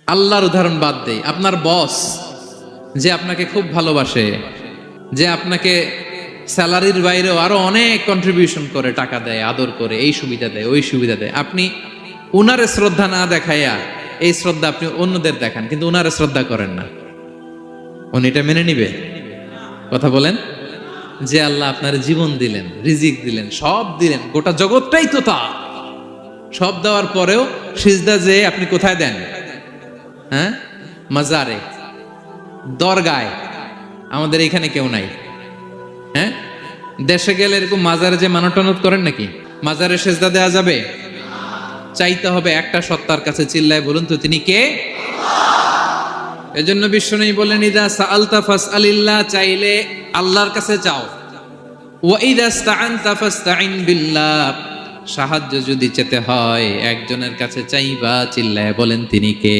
আল্লাহর উদাহরণ বাদ দেই, আপনার বস যে আপনাকে খুব ভালোবাসে, যে আপনাকে স্যালারির বাইরেও আরো অনেক কন্ট্রিবিউশন করে, টাকা দেয়, আদর করে, এই সুবিধা দেয়, ওই সুবিধা দেয়, আপনি উনারে শ্রদ্ধা না দেখাইয়া এই শ্রদ্ধা আপনি অন্যদের দেখান, কিন্তু উনারে শ্রদ্ধা করেন না, উনি এটা মেনে নিবে? কথা বলেন। যে আল্লাহ আপনার জীবন দিলেন, রিজিক দিলেন, সব দিলেন, গোটা জগৎটাই তো তা, সব দেওয়ার পরেও সিজদা যে আপনি কোথায় দেন? হ্যাঁ, মাজারে, দরগায়। আমাদের এখানে কেউ নাই। হ্যাঁ, দেশে গেলে এরকম মাজারে যে মানটানত করেন নাকি? মাজারে সেজদা দেওয়া যাবে? চাইতে হবে একটা সত্তার কাছে, চিল্লায় বলুন তো তিনি কে? এজন্য বিশ্বনবী বলেন, ইদা সাআলতা ফাসআলিল্লাহ, চাইলে আল্লাহর কাছে চাও। ওয়া ইদা ইসতাআনতা ফাসতাইন বিল্লাহ, সাহায্য যদি চেতে হয় একজনের কাছে চাইবা, চিল্লায় বলেন তিনি কে?